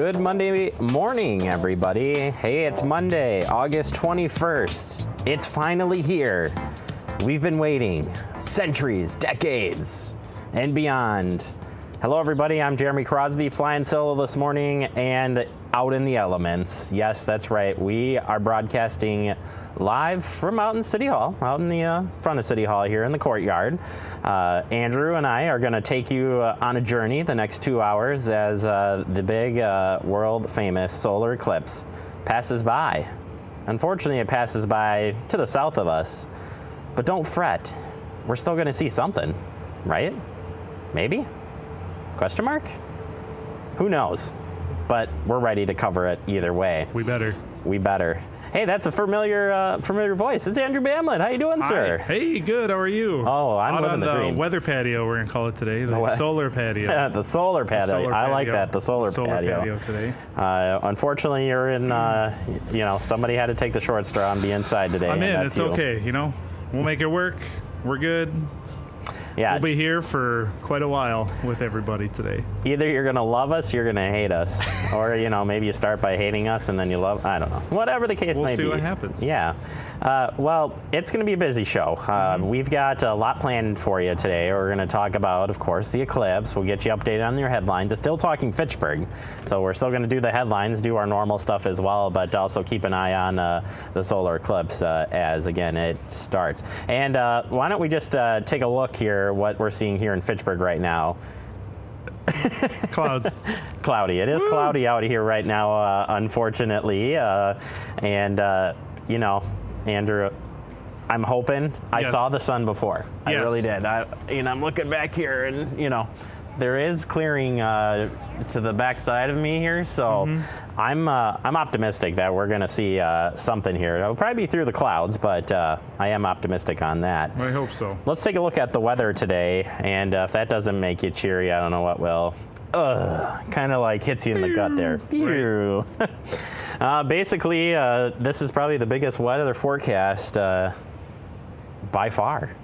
Good Monday morning, everybody. Hey, it's Monday, August 21st. It's finally here. We've been waiting centuries, decades, and beyond. Hello, everybody. I'm Jeremy Crosby, flying solo this morning and out in the elements. Yes, that's right. We are broadcasting live from out in City Hall, out in the front of City Hall here in the courtyard. Andrew and I are going to take you on a journey the next 2 hours as the big world famous solar eclipse passes by. Unfortunately, it passes by to the south of us, but don't fret. We're still going to see something, right? Maybe? Question mark? Who knows? But we're ready to cover it either way. We better. We better. Hey, that's a familiar voice. It's Andrew Bamlett. How you doing, sir? Hi. Hey, good. How are you? Oh, I'm living the dream. Out on the weather patio, we're going to call it today. The solar patio. The solar patio. I like that. The solar patio today. Unfortunately, you're in, somebody had to take the short straw and be inside today. I'm in. It's okay. We'll make it work. We're good. Yeah. We'll be here for quite a while with everybody today. Either you're going to love us, you're going to hate us. Or, maybe you start by hating us and then you love, I don't know. Whatever the case may be. We'll see what happens. Yeah. Well, it's going to be a busy show. We've got a lot planned for you today. We're going to talk about, of course, the eclipse. We'll get you updated on your headlines. It's still talking Fitchburg. So we're still going to do the headlines, do our normal stuff as well, but also keep an eye on the solar eclipse as, again, it starts. And why don't we just take a look here what we're seeing here in Fitchburg right now. Clouds. Cloudy. It is cloudy out here right now, unfortunately. Andrew, I'm hoping I saw the sun before. I really did. I'm looking back here and, there is clearing to the back side of me here, so I'm optimistic that we're going to see something here. It'll probably be through the clouds, but I am optimistic on that. I hope so. Let's take a look at the weather today, and if that doesn't make you cheery, I don't know what will. Kind of like hits you in the gut there. Right. Basically, this is probably the biggest weather forecast by far.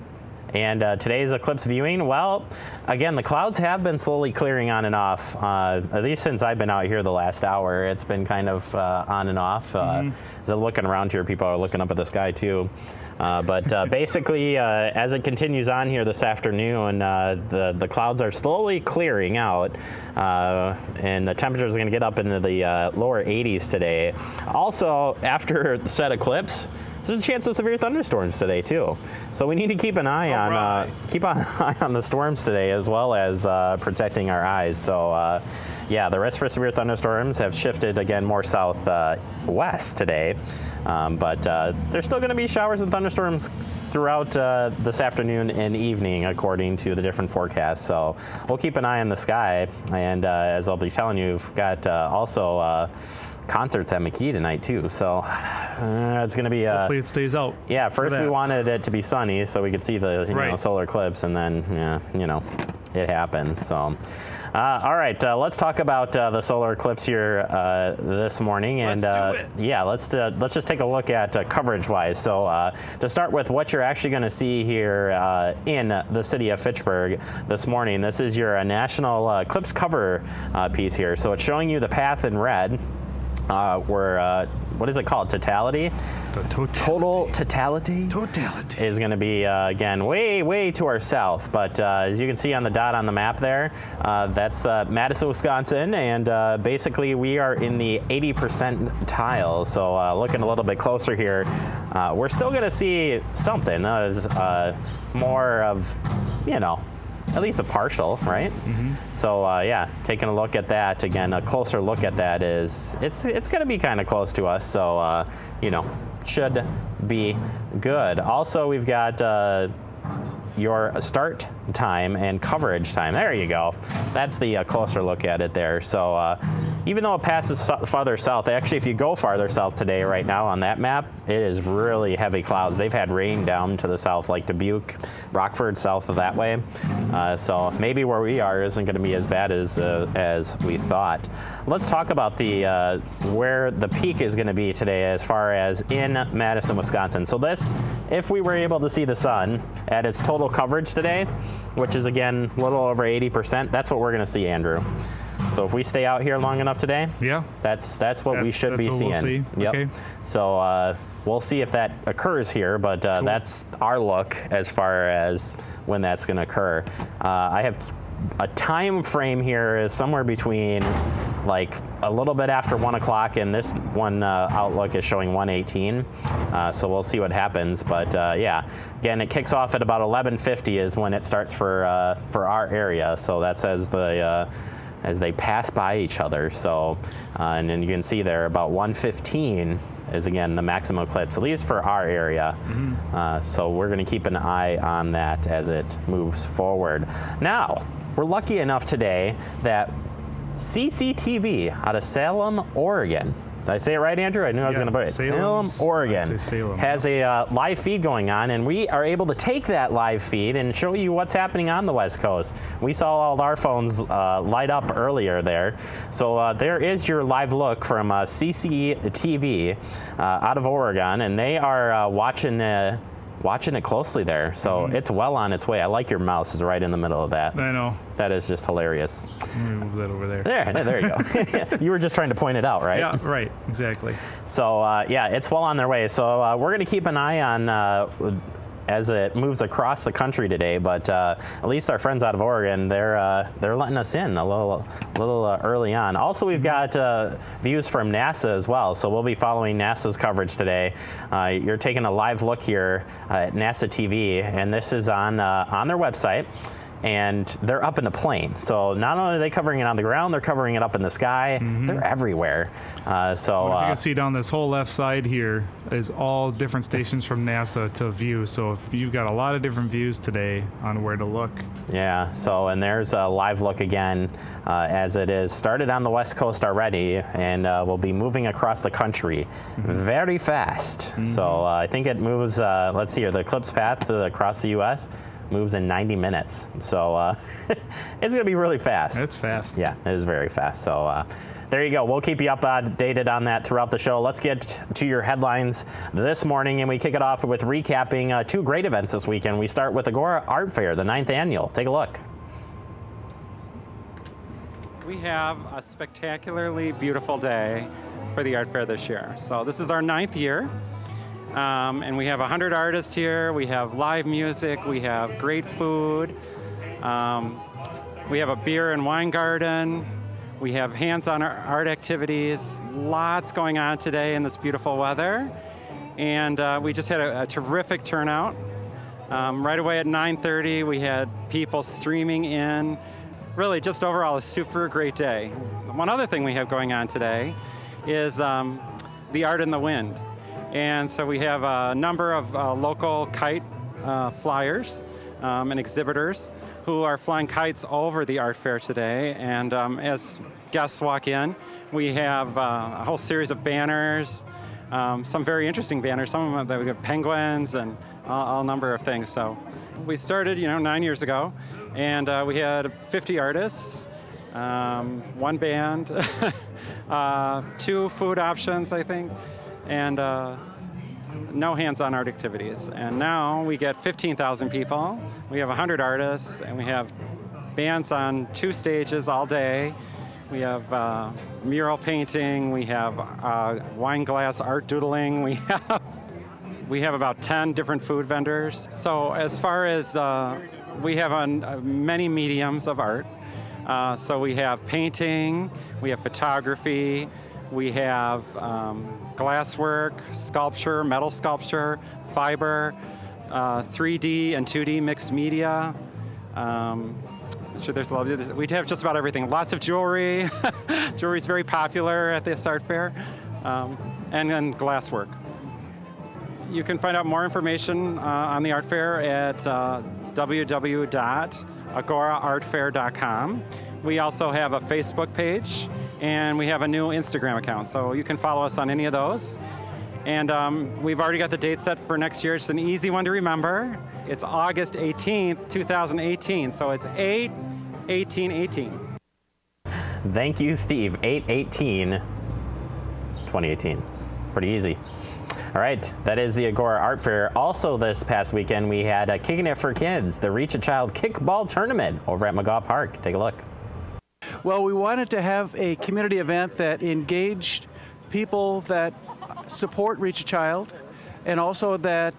And today's eclipse viewing, well, again, the clouds have been slowly clearing on and off. At least since I've been out here the last hour, it's been kind of on and off. As I'm looking around here, people are looking up at the sky too. But basically, as it continues on here this afternoon, the clouds are slowly clearing out, and the temperatures are going to get up into the lower 80s today. Also, after the said eclipse, there's a chance of severe thunderstorms today too, so we need to keep an eye on the storms today, as well as protecting our eyes. So, the risk for severe thunderstorms have shifted again more southwest today, but there's still going to be showers and thunderstorms throughout this afternoon and evening, according to the different forecasts. So we'll keep an eye on the sky, and as I'll be telling you, we've got also concerts at McKee tonight too, so it's going to be hopefully it stays out. Yeah, first we wanted it to be sunny so we could see the solar eclipse, and then it happens. So all right, let's talk about the solar eclipse here this morning, and let's just take a look at coverage wise. So to start with, what you're actually going to see here in the city of Fitchburg this morning, this is your national eclipse cover piece here. So it's showing you the path in red. What is it called? Totality? Total totality? Totality. Is going to be, again, way to our south. But as you can see on the dot on the map there, that's Madison, Wisconsin. And basically, we are in the 80 percentile. So looking a little bit closer here, we're still going to see something. More of, at least a partial, right? So taking a look at that again, a closer look at that is it's going to be kind of close to us. So should be good. Also, we've got your start time and coverage time. There you go. That's the closer look at it there. So even though it passes farther south, actually, if you go farther south today, right now on that map, it is really heavy clouds. They've had rain down to the south, like Dubuque, Rockford, south of that way. So maybe where we are isn't going to be as bad as we thought. Let's talk about the where the peak is going to be today as far as in Madison, Wisconsin. So this, if we were able to see the sun at its total coverage today, which is again a little over 80%, that's what we're going to see, Andrew. So if we stay out here long enough today, Yeah. that's what we should be what seeing. We'll see. Yep. Okay. So we'll see if that occurs here, but that's our look as far as when that's going to occur. I have a time frame here is somewhere between like a little bit after 1 o'clock, and this one outlook is showing 1:18. So we'll see what happens. But yeah, again, it kicks off at about 11:50 is when it starts for our area. So that's as they pass by each other. So and then you can see there about 1:15 is again the maximum eclipse, at least for our area. So we're going to keep an eye on that as it moves forward. Now, we're lucky enough today that CCTV out of Salem, Oregon. Did I say it right, Andrew? I knew I was going to put it. Salem, Oregon has a live feed going on, and we are able to take that live feed and show you what's happening on the West Coast. We saw all of our phones light up earlier there. So there is your live look from CCTV out of Oregon, and they are watching it closely there. So it's well on its way. I like your mouse is right in the middle of that. I know. That is just hilarious. Let me move that over there. There you go. You were just trying to point it out, right? Yeah, right. Exactly. So yeah, it's well on their way. So we're going to keep an eye on as it moves across the country today. But at least our friends out of Oregon, they're letting us in a little early on. Also, we've got views from NASA as well. So we'll be following NASA's coverage today. You're taking a live look here at NASA TV, and this is on their website. And they're up in a plane. So not only are they covering it on the ground, they're covering it up in the sky. They're everywhere. So you can see down this whole left side here is all different stations from NASA to view. So if you've got a lot of different views today on where to look. Yeah, so and there's a live look again as it is started on the West Coast already, and will be moving across the country very fast. So I think it moves, let's see here, the eclipse path across the U.S. moves in 90 minutes. So it's going to be really fast. It's fast. Yeah, it is very fast. So there you go. We'll keep you updated on that throughout the show. Let's get to your headlines this morning, and we kick it off with recapping two great events this weekend. We start with Agora Art Fair, the 9th annual. Take a look. We have a spectacularly beautiful day for the art fair this year. So this is our 9th year. And we have 100 artists here. We have live music. We have great food. We have a beer and wine garden. We have hands-on art activities. Lots going on today in this beautiful weather. And we just had a terrific turnout. Right away at 9:30, we had people streaming in. Really, just overall, a super great day. One other thing we have going on today is the Art in the Wind. And so we have a number of local kite flyers and exhibitors who are flying kites over the art fair today. And as guests walk in, we have a whole series of banners, some very interesting banners. Some of them we have penguins and a number of things. So we started, 9 years ago, and we had 50 artists, one band, 2 food options, I think, and no hands-on art activities. And now we get 15,000 people. We have 100 artists, and we have bands on 2 stages all day. We have mural painting. We have wine glass art doodling. We have about 10 different food vendors. So as far as we have many mediums of art. So we have painting. We have photography. We have glasswork, sculpture, metal sculpture, fiber, 3D and 2D mixed media. There's a lot of, we have just about everything. Lots of jewelry. Jewelry is very popular at this art fair. And then glasswork. You can find out more information on the art fair at www.agoraartfair.com. We also have a Facebook page, and we have a new Instagram account, so you can follow us on any of those. And we've already got the date set for next year. It's an easy one to remember. It's August 18th, 2018, so it's 8/18/18. Thank you, Steve. 8/18/2018. Pretty easy. All right, that is the Agora Art Fair. Also this past weekend, we had Kicking It for Kids, the Reach a Child Kickball Tournament over at McGaw Park. Take a look. Well, we wanted to have a community event that engaged people that support Reach a Child and also that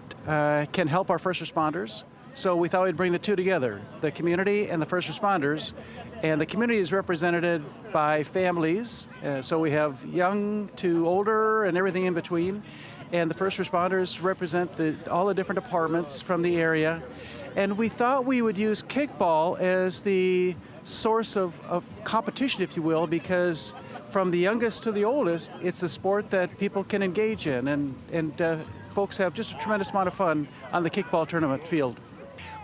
can help our first responders. So we thought we'd bring the two together, the community and the first responders. And the community is represented by families. So we have young to older and everything in between. And the first responders represent all the different departments from the area. And we thought we would use kickball as the source of competition, if you will, because from the youngest to the oldest, it's a sport that people can engage in. And folks have just a tremendous amount of fun on the kickball tournament field.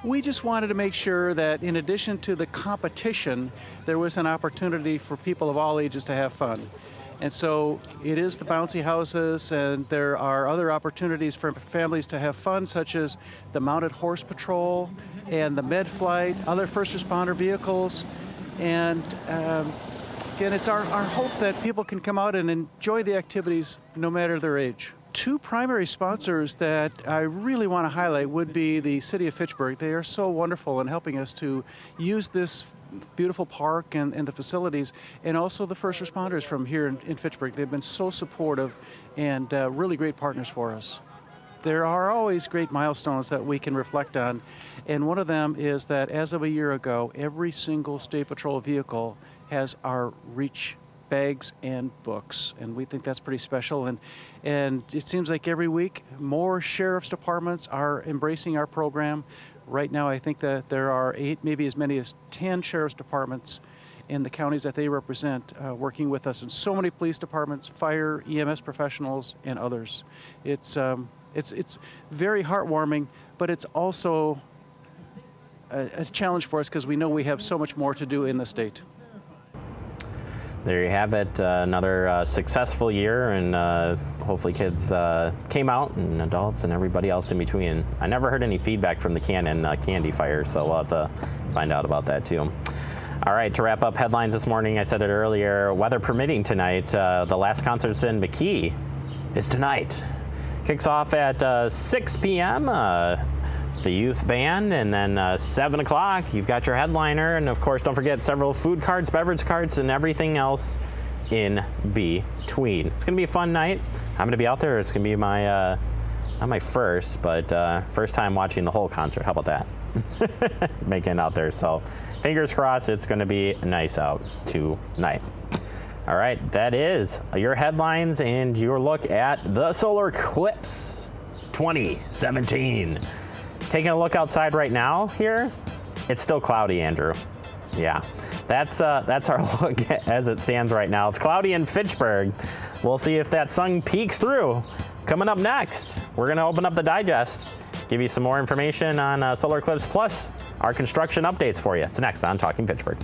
We just wanted to make sure that in addition to the competition, there was an opportunity for people of all ages to have fun. And so it is the bouncy houses, and there are other opportunities for families to have fun, such as the mounted horse patrol and the med flight, other first responder vehicles. And again, it's our hope that people can come out and enjoy the activities no matter their age. Two primary sponsors that I really want to highlight would be the City of Fitchburg. They are so wonderful in helping us to use this beautiful park and the facilities, and also the first responders from here in Fitchburg. They've been so supportive and really great partners for us. There are always great milestones that we can reflect on, and one of them is that as of a year ago, every single State Patrol vehicle has our Reach bags and books, and we think that's pretty special. And it seems like every week more sheriff's departments are embracing our program. Right now, I think that there are 8, maybe as many as 10 sheriff's departments in the counties that they represent working with us, and so many police departments, fire, EMS professionals, and others. It's very heartwarming, but it's also a challenge for us because we know we have so much more to do in the state. There you have it, another successful year, and hopefully kids came out, and adults and everybody else in between. I never heard any feedback from the Cannon candy fire, so we'll have to find out about that too. All right, to wrap up headlines this morning, I said it earlier, weather permitting tonight, the last concerts in McKee is tonight. Kicks off at 6 p.m., the youth band, and then 7 o'clock, you've got your headliner, and of course, don't forget several food carts, beverage carts, and everything else in between. It's gonna be a fun night. I'm gonna be out there. It's gonna be my, not my first, but first time watching the whole concert. How about that? Making it out there, so fingers crossed it's gonna be nice out tonight. All right, that is your headlines and your look at the solar eclipse 2017. Taking a look outside right now here, it's still cloudy, Andrew. Yeah, that's our look as it stands right now. It's cloudy in Fitchburg. We'll see if that sun peeks through. Coming up next, we're gonna open up the digest, give you some more information on solar eclipse, plus our construction updates for you. It's next on Talking Fitchburg.